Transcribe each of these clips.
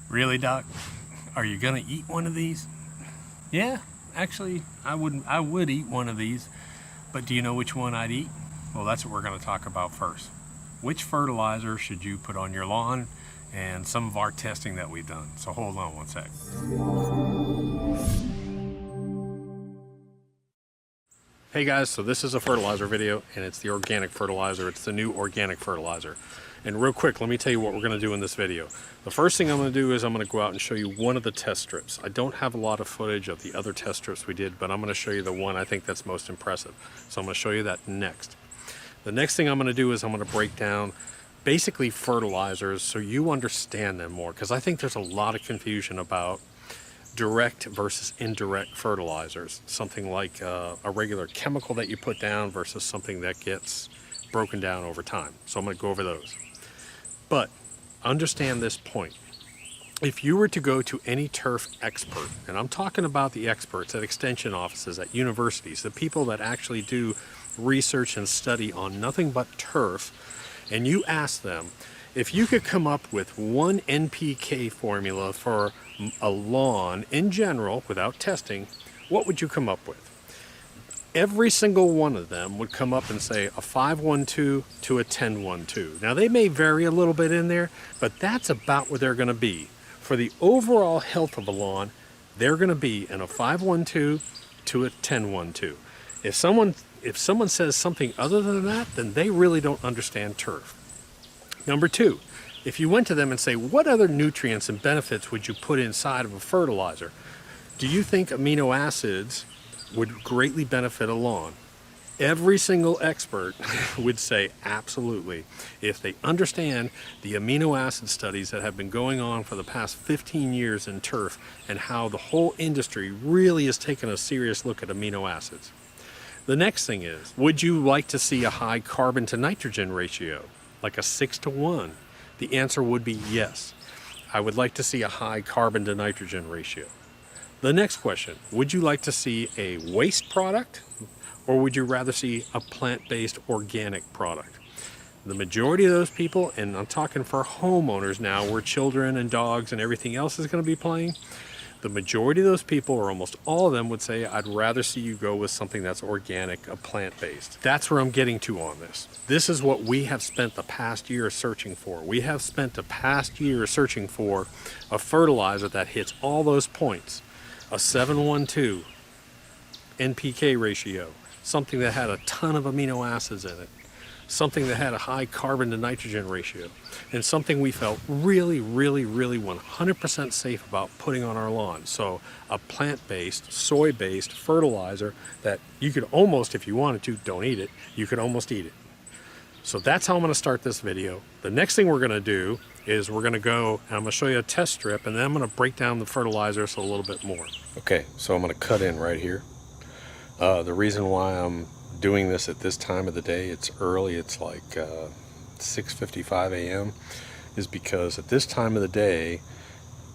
Really, Doc? Are you gonna eat one of these? Yeah, actually, I would eat one of these, but do you know which one I'd eat? Well, that's what we're gonna talk about first. Which fertilizer should you put on your lawn, and some of our testing that we've done. So hold on one sec. Hey guys, so this is a fertilizer video, and it's the organic fertilizer. It's the new organic fertilizer. And real quick, let me tell you what we're going to do in this video. The first thing I'm going to do is I'm going to go out and show you one of the test strips. I don't have a lot of footage of the other test strips we did, but I'm going to show you the one I think that's most impressive. So I'm going to show you that next. The next thing I'm going to do is I'm going to break down basically fertilizers so you understand them more, because I think there's a lot of confusion about direct versus indirect fertilizers. Something like a regular chemical that you put down versus something that gets broken down over time. So I'm going to go over those. But understand this point. If you were to go to any turf expert, and I'm talking about the experts at extension offices, at universities, the people that actually do research and study on nothing but turf, and you ask them, if you could come up with one NPK formula for a lawn in general, without testing, what would you come up with? Every single one of them would come up and say a 5-1-2 to a 10-1-2. Now they may vary a little bit in there, but that's about where they're going to be. For the overall health of a lawn, they're going to be in a 5-1-2 to a 10-1-2. If someone says something other than that, then they really don't understand turf. Number two, if you went to them and say, what other nutrients and benefits would you put inside of a fertilizer? Do you think amino acids would greatly benefit a lawn? Every single expert would say absolutely. If they understand the amino acid studies that have been going on for the past 15 years in turf, and how the whole industry really has taken a serious look at amino acids. The next thing is, would you like to see a high carbon to nitrogen ratio, like a 6-to-1? The answer would be yes. I would like to see a high carbon to nitrogen ratio. The next question, would you like to see a waste product, or would you rather see a plant-based organic product? The majority of those people, and I'm talking for homeowners now, where children and dogs and everything else is going to be playing, the majority of those people, or almost all of them, would say, I'd rather see you go with something that's organic, a plant-based. That's where I'm getting to on this. This is what we have spent the past year searching for. We have spent the past year searching for a fertilizer that hits all those points. A 7-1-2 NPK ratio, something that had a ton of amino acids in it, something that had a high carbon to nitrogen ratio, and something we felt really 100% safe about putting on our lawn. So a plant-based, soy-based fertilizer that you could almost, if you wanted to, don't eat it, you could almost eat it. So that's how I'm going to start this video. The next thing we're going to do is we're going to go and I'm going to show you a test strip, and then I'm going to break down the fertilizers a little bit more. Okay, so I'm going to cut in right here. The reason why I'm doing this at this time of the day, it's early, it's like 6:55 a.m., is because at this time of the day,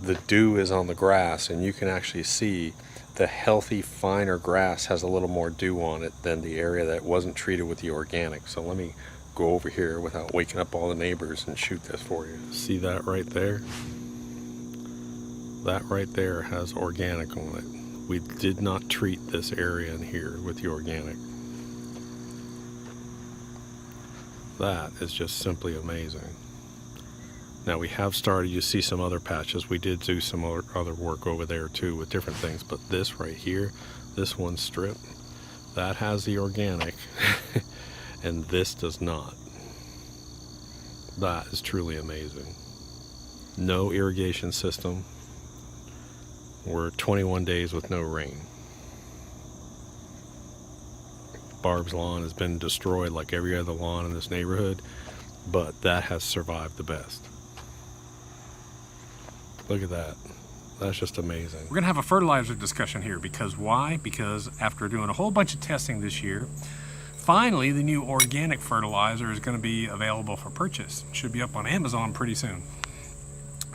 the dew is on the grass, and you can actually see the healthy, finer grass has a little more dew on it than the area that wasn't treated with the organic. So let me go over here without waking up all the neighbors and shoot this for you. See that right there? That right there has organic on it. We did not treat this area in here with the organic. That is just simply amazing. Now we have started, you see some other patches. We did do some other work over there too with different things, but this right here, this one strip, that has the organic and this does not. That is truly amazing. No irrigation system. We're 21 days with no rain. Barb's lawn has been destroyed like every other lawn in this neighborhood, but that has survived the best. Look at that. That's just amazing. We're going to have a fertilizer discussion here, because why? Because after doing a whole bunch of testing this year, finally the new organic fertilizer is going to be available for purchase. It should be up on Amazon pretty soon.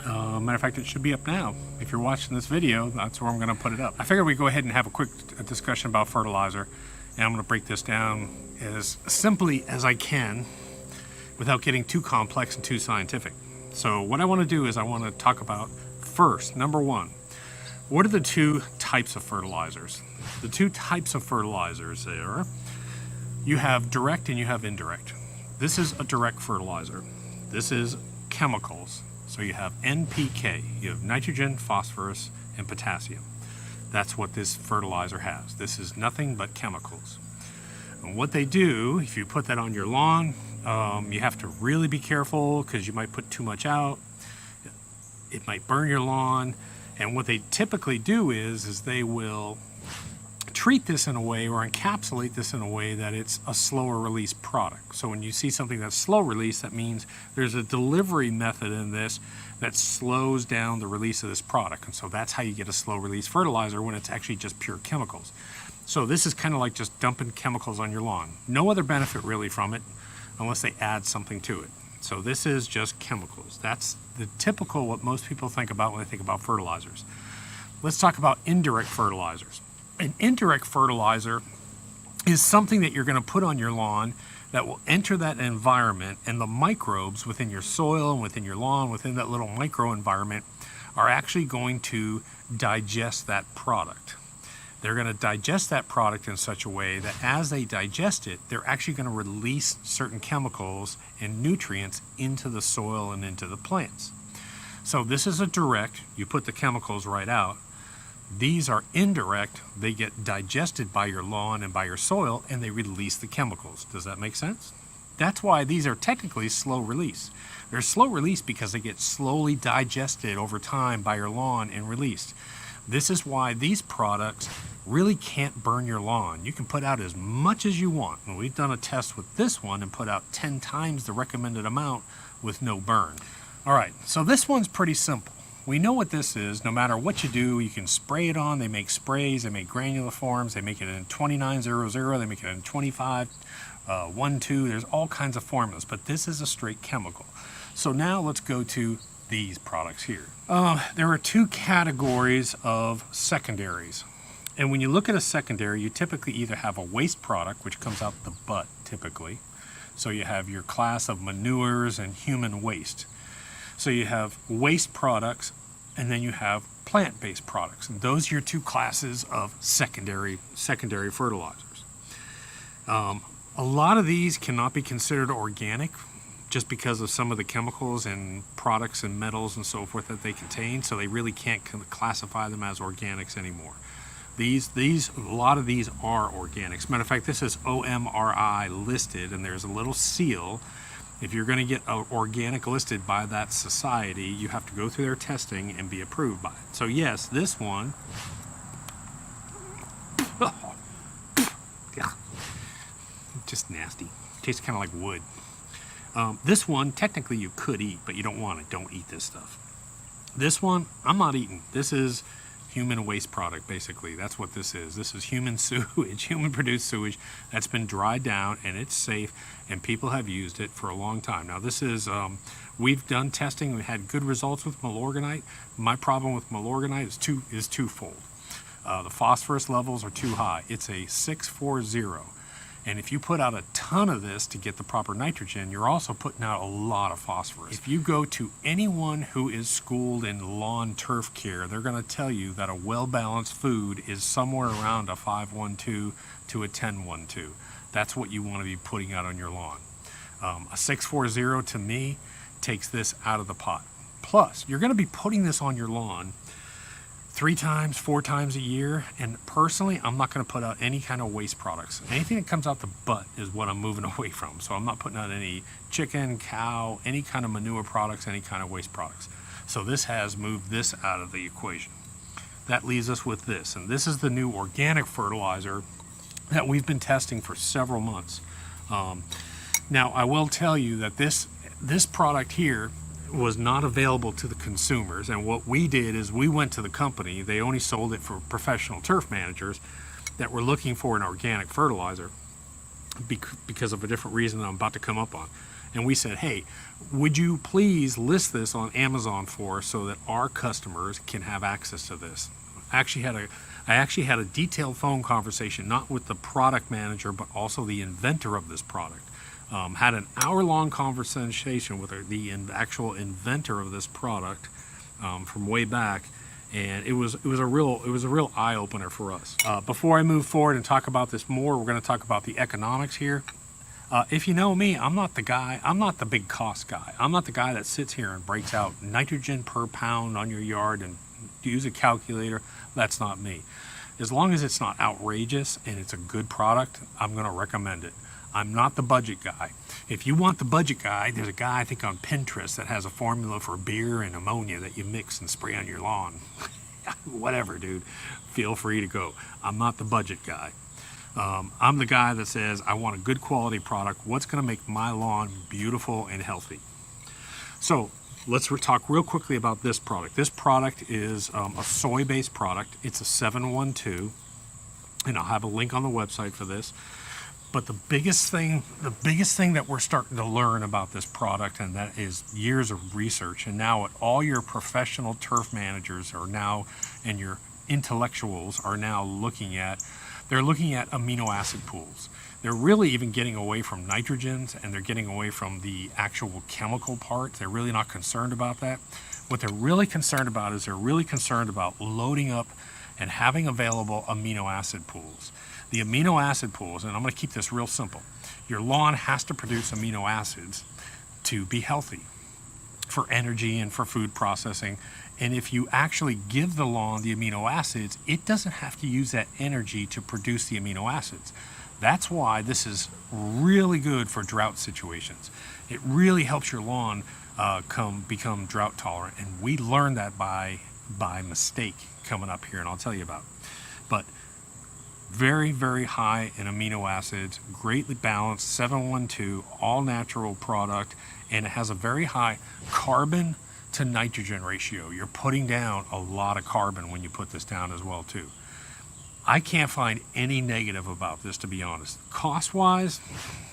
Matter of fact, it should be up now. If you're watching this video, that's where I'm going to put it up. I figured we'd go ahead and have a quick discussion about fertilizer, and I'm going to break this down as simply as I can without getting too complex and too scientific. So what I want to do is I want to talk about first, number one, what are the two types of fertilizers? The two types of fertilizers there, you have direct and you have indirect. This is a direct fertilizer. This is chemicals. So you have NPK, you have nitrogen, phosphorus, and potassium. That's what this fertilizer has. This is nothing but chemicals. And what they do, if you put that on your lawn, you have to really be careful because you might put too much out. It might burn your lawn. And what they typically do is they will treat this in a way or encapsulate this in a way that it's a slower release product. So when you see something that's slow release, that means there's a delivery method in this that slows down the release of this product. And so that's how you get a slow release fertilizer when it's actually just pure chemicals. So this is kind of like just dumping chemicals on your lawn. No other benefit really from it unless they add something to it. So this is just chemicals. That's the typical what most people think about when they think about fertilizers. Let's talk about indirect fertilizers. An indirect fertilizer is something that you're going to put on your lawn that will enter that environment, and the microbes within your soil and within your lawn, within that little micro environment, are actually going to digest that product. They're going to digest that product in such a way that as they digest it, they're actually going to release certain chemicals and nutrients into the soil and into the plants. So this is a direct, you put the chemicals right out. These are indirect, they get digested by your lawn and by your soil, and they release the chemicals. Does that make sense? That's why these are technically slow release. They're slow release because they get slowly digested over time by your lawn and released. This is why these products really can't burn your lawn. You can put out as much as you want. And we've done a test with this one and put out 10 times the recommended amount with no burn. All right, so this one's pretty simple. We know what this is. No matter what you do, you can spray it on. They make sprays, they make granular forms, they make it in 2900, they make it in 25, 12. There's all kinds of formulas, but this is a straight chemical. So now let's go to these products here. There are two categories of secondaries. And when you look at a secondary, you typically either have a waste product, which comes out the butt typically. So you have your class of manures and human waste. So you have waste products, and then you have plant-based products. And those are your two classes of secondary fertilizers. A lot of these cannot be considered organic just because of some of the chemicals and products and metals and so forth that they contain. So they really can't classify them as organics anymore. A lot of these are organics. Matter of fact, this is OMRI listed, and there's a little seal. If you're going to get organic listed by that society, you have to go through their testing and be approved by it. So yes, this one, just nasty. Tastes kind of like wood. This one, technically you could eat, but you don't want it. Don't eat this stuff. This one, I'm not eating. This is human waste product, basically. That's what this is. This is human sewage, human-produced sewage that's been dried down, and it's safe, and people have used it for a long time. Now, this is, we've done testing. We had good results with Milorganite. My problem with Milorganite is twofold. The phosphorus levels are too high. It's a 640. And if you put out a ton of this to get the proper nitrogen, you're also putting out a lot of phosphorus. If you go to anyone who is schooled in lawn turf care, they're going to tell you that a well-balanced food is somewhere around a 512 to a 1012. That's what you want to be putting out on your lawn. A 640 to me takes this out of the pot. Plus, you're going to be putting this on your lawn 3 times, 4 times a year, and personally, I'm not going to put out any kind of waste products. Anything that comes out the butt is what I'm moving away from. So I'm not putting out any chicken, cow, any kind of manure products, any kind of waste products. So this has moved this out of the equation. That leaves us with this, and this is the new organic fertilizer that we've been testing for several months. Now, I will tell you that this product here was not available to the consumers, and what we did is we went to the company. They only sold it for professional turf managers that were looking for an organic fertilizer because of a different reason that I'm about to come up on. And we said, hey, would you please list this on Amazon for us so that our customers can have access to this? I actually had a detailed phone conversation, not with the product manager, but also the inventor of this product. Had an hour-long conversation with the actual inventor of this product from way back, and it was a real eye opener for us. Before I move forward and talk about this more, we're going to talk about the economics here. If you know me, I'm not the big cost guy. I'm not the guy that sits here and breaks out nitrogen per pound on your yard and use a calculator. That's not me. As long as it's not outrageous and it's a good product, I'm going to recommend it. I'm not the budget guy. If you want the budget guy, there's a guy I think on Pinterest that has a formula for beer and ammonia that you mix and spray on your lawn. Whatever, dude. Feel free to go. I'm not the budget guy. I'm the guy that says I want a good quality product. What's going to make my lawn beautiful and healthy? So let's talk real quickly about this product. This product is a soy-based product. It's a 712, and I'll have a link on the website for this. But the biggest thing that we're starting to learn about this product, and that is years of research, and now what all your professional turf managers are now, and your intellectuals are now looking at, they're looking at amino acid pools. They're really even getting away from nitrogens, and they're getting away from the actual chemical part. They're really not concerned about that. What they're really concerned about is they're really concerned about loading up and having available amino acid pools. The amino acid pools, and I'm going to keep this real simple. Your lawn has to produce amino acids to be healthy for energy and for food processing. And if you actually give the lawn the amino acids, it doesn't have to use that energy to produce the amino acids. That's why this is really good for drought situations. It really helps your lawn become drought tolerant. And we learned that by mistake coming up here, and I'll tell you about. But very, very high in amino acids, greatly balanced, 712, all natural product, and it has a very high carbon to nitrogen ratio. You're putting down a lot of carbon when you put this down as well too. I can't find any negative about this, to be honest. Cost-wise,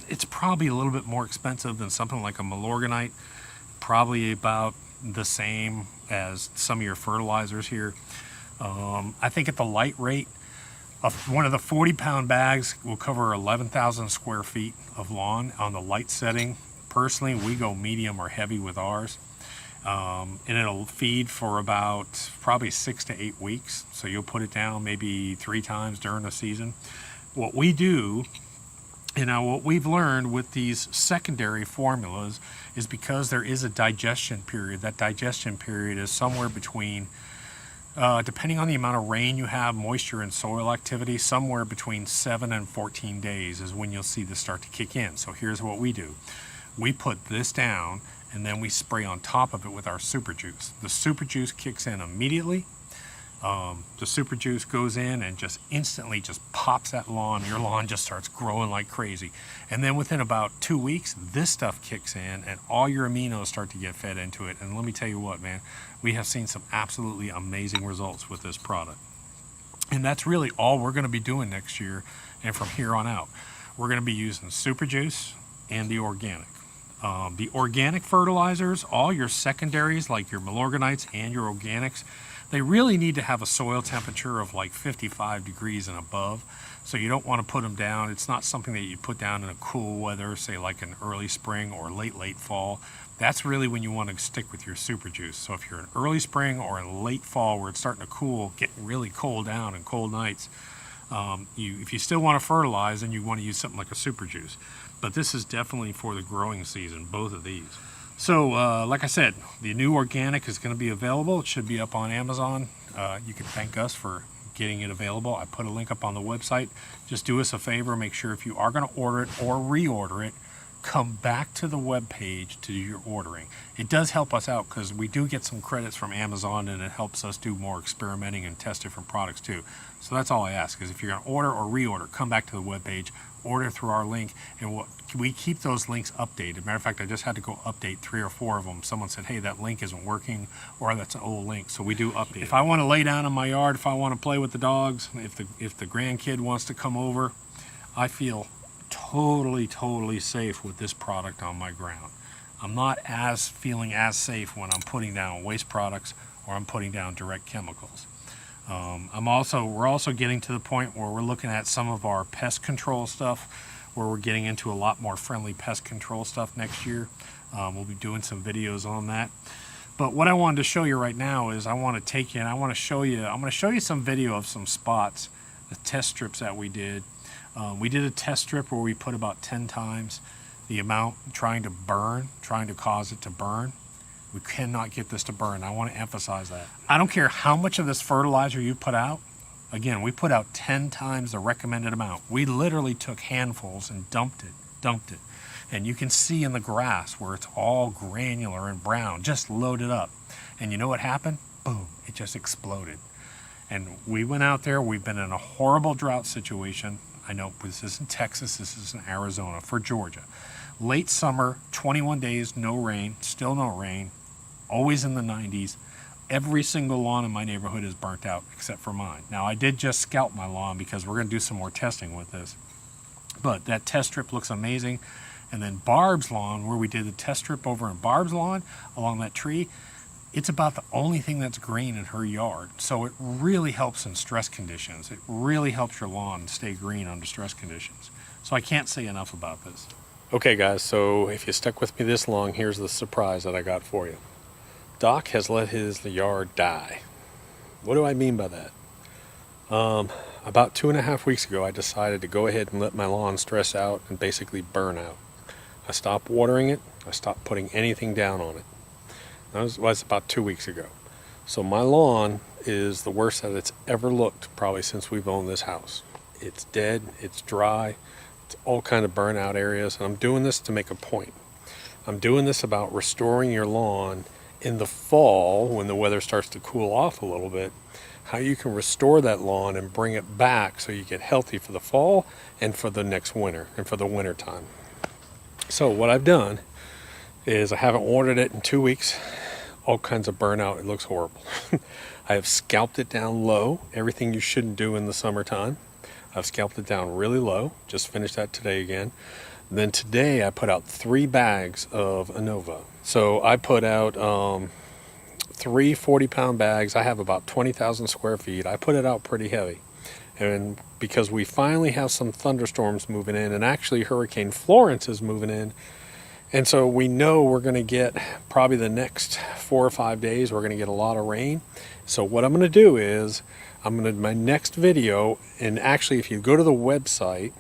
it's probably a little bit more expensive than something like a Milorganite, probably about the same as some of your fertilizers here. I think at the light rate, one of the 40-pound bags will cover 11,000 square feet of lawn on the light setting. Personally, we go medium or heavy with ours. And it'll feed for about probably 6 to 8 weeks. So you'll put it down maybe 3 times during the season. What we do, what we've learned with these secondary formulas is because there is a digestion period. That digestion period is somewhere between, depending on the amount of rain you have, moisture and soil activity, somewhere between 7 and 14 days is when you'll see this start to kick in. So here's what we do. We put this down, and then we spray on top of it with our super juice. The super juice kicks in immediately. The super juice goes in and just instantly just pops that lawn. Your lawn just starts growing like crazy. And then within about 2 weeks, this stuff kicks in and all your aminos start to get fed into it. And let me tell you what, man, we have seen some absolutely amazing results with this product. And that's really all we're going to be doing next year. And from here on out, we're going to be using super juice and the organic. The organic fertilizers, all your secondaries like your Milorganites and your organics, they really need to have a soil temperature of like 55 degrees and above. So you don't want to put them down. It's not something that you put down in a cool weather, say like an early spring or late fall. That's really when you want to stick with your super juice. So if you're in early spring or in late fall where it's starting to cool, getting really cold down and cold nights, if you still want to fertilize, then you want to use something like a super juice. But this is definitely for the growing season, both of these. So like I said, the new organic is going to be available. It should be up on Amazon. You can thank us for getting it available. I put a link up on the website. Just do us a favor, make sure if you are going to order it or reorder it, come back to the web page to do your ordering. It does help us out because we do get some credits from Amazon, and it helps us do more experimenting and test different products too. So that's all I ask, is if you're going to order or reorder, come back to the web page, order through our link, and we keep those links updated. Matter of fact, I just had to go update 3 or 4 of them. Someone said, hey, that link isn't working, or that's an old link, so we do update. If I want to lay down in my yard, if I want to play with the dogs, if the grandkid wants to come over, I feel totally safe with this product on my ground. I'm not feeling as safe when I'm putting down waste products or I'm putting down direct chemicals. We're also getting to the point where we're looking at some of our pest control stuff, where we're getting into a lot more friendly pest control stuff next year. We'll be doing some videos on that. But what I wanted to show you right now is I want to take you and I'm going to show you some video of some spots, the test strips that we did. We did a test strip where we put about 10 times the amount, trying to cause it to burn. We cannot get this to burn. I want to emphasize that. I don't care how much of this fertilizer you put out. Again, we put out 10 times the recommended amount. We literally took handfuls and dumped it. And you can see in the grass where it's all granular and brown, just loaded up. And you know what happened? Boom, it just exploded. And we went out there, we've been in a horrible drought situation. I know this isn't Texas, this is in Arizona, for Georgia. Late summer, 21 days, no rain, still no rain, always in the 90s. Every single lawn in my neighborhood is burnt out except for mine. Now, I did just scalp my lawn because we're gonna do some more testing with this. But that test strip looks amazing. And then Barb's lawn, where we did the test strip over in Barb's lawn, along that tree, it's about the only thing that's green in her yard. So it really helps in stress conditions. It really helps your lawn stay green under stress conditions. So I can't say enough about this. Okay guys, so if you stuck with me this long, here's the surprise that I got for you. Doc has let his yard die. What do I mean by that? About 2.5 weeks ago, I decided to go ahead and let my lawn stress out and basically burn out. I stopped watering it. I stopped putting anything down on it. That was about 2 weeks ago. So my lawn is the worst that it's ever looked probably since we've owned this house. It's dead, it's dry, it's all kind of burnout areas, and I'm doing this to make a point. I'm doing this about restoring your lawn in the fall when the weather starts to cool off a little bit, how you can restore that lawn and bring it back so you get healthy for the fall and for the next winter and for the winter time. So what I've done is I haven't watered it in 2 weeks. All kinds of burnout. It looks horrible. I have scalped it down low. Everything you shouldn't do in the summertime. I've scalped it down really low. Just finished that today again. And then today I put out 3 bags of Anova. So I put out 3 40-pound bags. I have about 20,000 square feet. I put it out pretty heavy. And because we finally have some thunderstorms moving in, and actually Hurricane Florence is moving in, and so we know we're going to get probably the next 4 or 5 days, we're going to get a lot of rain. So what I'm going to do is, my next video, and actually if you go to the website,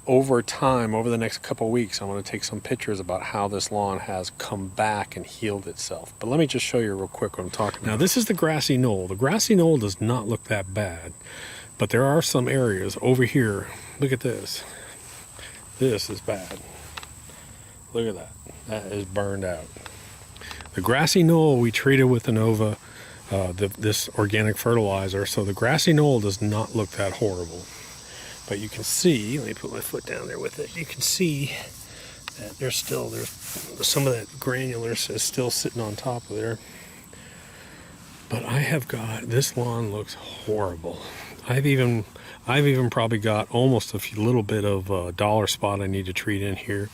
over time, over the next couple weeks, I'm going to take some pictures about how this lawn has come back and healed itself. But let me just show you real quick what I'm talking about. Now this is the grassy knoll. The grassy knoll does not look that bad. But there are some areas over here. Look at this. This is bad. Look at that. That is burned out. The grassy knoll we treated with Anova, this organic fertilizer. So the grassy knoll does not look that horrible. But you can see, let me put my foot down there with it. You can see that there's some of that granulars is still sitting on top of there. But I have got, this lawn looks horrible. I've even probably got almost a little bit of dollar spot I need to treat in here.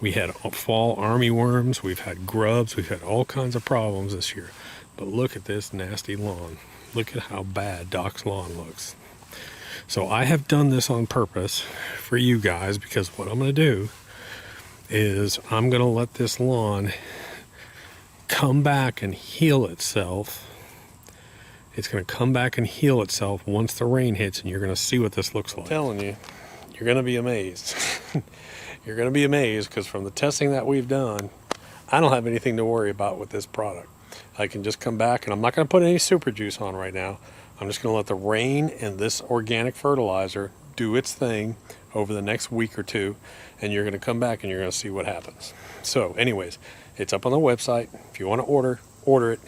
We had fall army worms, we've had grubs, we've had all kinds of problems this year. But look at this nasty lawn. Look at how bad Doc's lawn looks. So I have done this on purpose for you guys, because what I'm going to do is I'm going to let this lawn come back and heal itself. It's going to come back and heal itself once the rain hits, and you're going to see what this looks like. I'm telling you, you're going to be amazed. You're going to be amazed, because from the testing that we've done, I don't have anything to worry about with this product. I can just come back, and I'm not going to put any super juice on right now. I'm just going to let the rain and this organic fertilizer do its thing over the next week or two, and you're going to come back and you're going to see what happens. So anyways, it's up on the website. If you want to order it.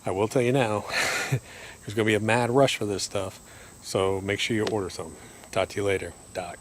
I will tell you now, there's going to be a mad rush for this stuff, so make sure you order some. Talk to you later. Doc.